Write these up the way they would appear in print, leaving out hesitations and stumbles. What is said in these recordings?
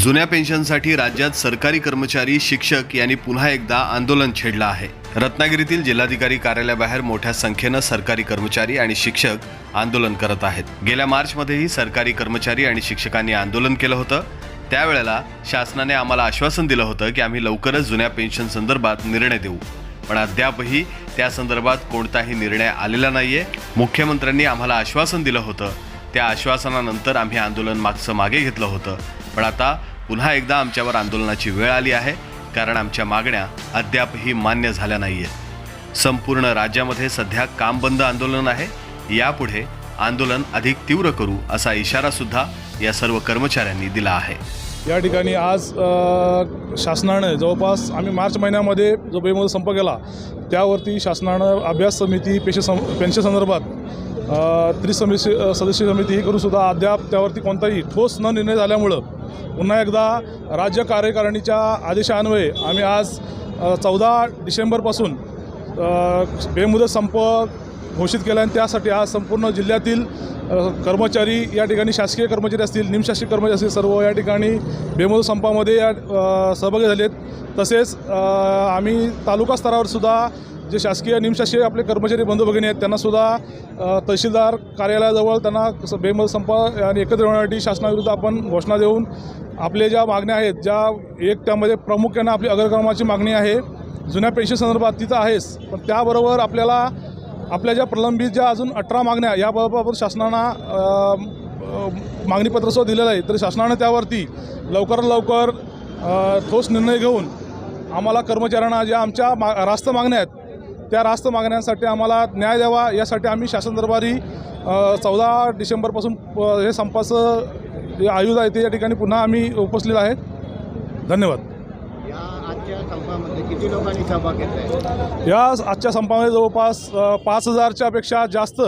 जुन्या पेन्शनसाठी राज्यात सरकारी कर्मचारी, शिक्षक यांनी पुन्हा एकदा आंदोलन छेडलं आहे। रत्नागिरीतील जिल्हाधिकारी कार्यालयाबाहेर मोठ्या संख्येने सरकारी कर्मचारी आणि शिक्षक आंदोलन करत आहेत। गेल्या मार्चमध्येही सरकारी कर्मचारी आणि शिक्षकांनी आंदोलन केलं होतं। त्यावेळेला शासनाने आम्हाला आश्वासन दिलं होतं की आम्ही लवकरच जुन्या पेन्शन संदर्भात निर्णय देऊ, पण अद्यापही त्या संदर्भात कोणताही निर्णय आलेला नाहीये। मुख्यमंत्र्यांनी आम्हाला आश्वासन दिलं होतं, त्या आश्वासनानंतर आम्ही आंदोलन मागे घेतलं होतं, पण आता पुन्हा एकदा आमच्यावर आंदोलनाची वेळ आली आहे, कारण आमच्या मागण्या अद्यापही मान्य झाल्या नाहीयेत। संपूर्ण राज्यामध्ये सध्या काम बंद आंदोलन आहे। यापुढे आंदोलन अधिक तीव्र करू असा इशारा सुद्धा या सर्व कर्मचाऱ्यांनी दिला आहे। या ठिकाणी आज शासनाने जवळपास आम्ही मार्च महिन्यामध्ये जो बेमुदत संप केला, त्यावरती शासनानं अभ्यास समिती, पेन्शन संदर्भात सदस्य समिती ही करूनसुद्धा अद्याप त्यावरती कोणताही ठोस न निर्णय झाल्यामुळं पुन्हा एकदा राज्य कार्यकारिणीच्या आदेशान्वये आम्ही आज 14 डिसेंबरपासून बेमुदत संप घोषित केला आणि त्यासाठी आज संपूर्ण जिल्ह्यातील कर्मचारी, या ठिकाणी शासकीय कर्मचारी असतील, निमशासकीय कर्मचारी असतील, सर्व या ठिकाणी बेमुदत संपामध्ये सहभागी झालेत। तसेच आम्ही तालुका स्तरावर सुद्धा जे शासकीय निमशासकीय आपले कर्मचारी बंधू भगिनी आहेत त्यांनासुद्धा तहसीलदार कार्यालयाजवळ त्यांना बेमुदत संप आणि एकत्र होण्यासाठी शासनाविरुद्ध आपण घोषणा देऊन आपले ज्या मागण्या आहेत, ज्या त्यामध्ये प्रामुख्याने आपली अग्रक्रमाची मागणी आहे जुन्या पेन्शन संदर्भात, तिथं आहेच, पण त्याबरोबर आपल्या ज्या प्रलंबित ज्या अजून 18 मागण्या याबाबत शासनानं मागणीपत्रसुद्धा दिलेलं आहे, तर शासनानं त्यावरती लवकरात लवकर ठोस निर्णय घेऊन आम्हाला कर्मचाऱ्यांना ज्या आमच्या रास्त मागण्या आहेत त्या रास्त मागण्यांसाठी आम्हाला न्याय द्यावा, यासाठी आम्ही शासन दरबारी 14 डिसेंबरपासून हे संपाचं जे आयोजन आहे ते या ठिकाणी पुन्हा आम्ही उपसलेलं आहे। धन्यवाद। आजच्या संपामध्ये किती लोकांनी सहभाग घेतला? या आजच्या संपामध्ये जवळपास 5000च्या पेक्षा जास्त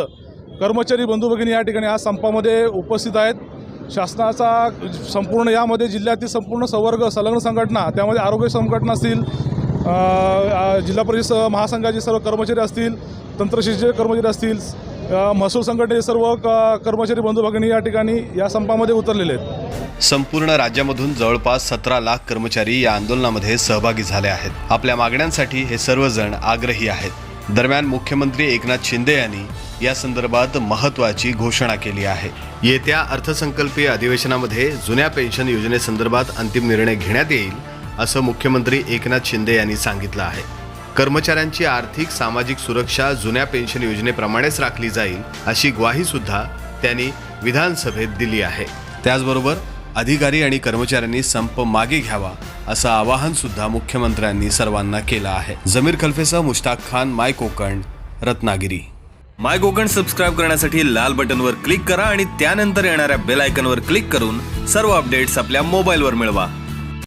कर्मचारी बंधू भगिनी या ठिकाणी आज संपामध्ये उपस्थित आहेत। शासनाचा संपूर्ण यामध्ये जिल्ह्यातील संपूर्ण संवर्ग संलग्न संघटना, त्यामध्ये आरोग्य संघटना असतील, जिल्हा परिषद महासंघाचे सर्व कर्मचारी असतील, तंत्रशिक्षक कर्मचारी असतील, महसूल संघटनेचे सर्व कर्मचारी बंधू भगिनी या ठिकाणी या संपामध्ये उतरलेले आहेत। संपूर्ण राज्यामधून जवळपास 17 लाख कर्मचारी या आंदोलनामध्ये सहभागी झाले आहेत। आपल्या मागण्यांसाठी हे सर्वजण आग्रही आहेत। दरम्यान मुख्यमंत्री एकनाथ शिंदे यांनी या संदर्भात महत्त्वाची घोषणा केली आहे। येत्या अर्थसंकल्पीय अधिवेशनामध्ये जुन्या पेन्शन योजनेसंदर्भात अंतिम निर्णय घेण्यात येईल, असं मुख्यमंत्री एकनाथ शिंदे यांनी सांगितलं आहे। कर्मचाऱ्यांची आर्थिक सामाजिक सुरक्षा जुन्या पेन्शन योजनेप्रमाणेच राखली जाईल, अशी ग्वाही सुद्धा त्यांनी विधानसभेत दिली आहे। त्याचबरोबर अधिकारी आणि कर्मचाऱ्यांनी संप मागे घ्यावा असं आवाहन सुद्धा मुख्यमंत्र्यांनी सर्वांना केलं आहे। जमीर खलफेसह मुश्ताक खान, माय कोकण, रत्नागिरी। माय कोकण सबस्क्राइब करण्यासाठी लाल बटनवर क्लिक करा आणि त्यानंतर येणाऱ्या बेल आयकॉनवर क्लिक करून सर्व अपडेट्स आपल्या मोबाईलवर मिळवा।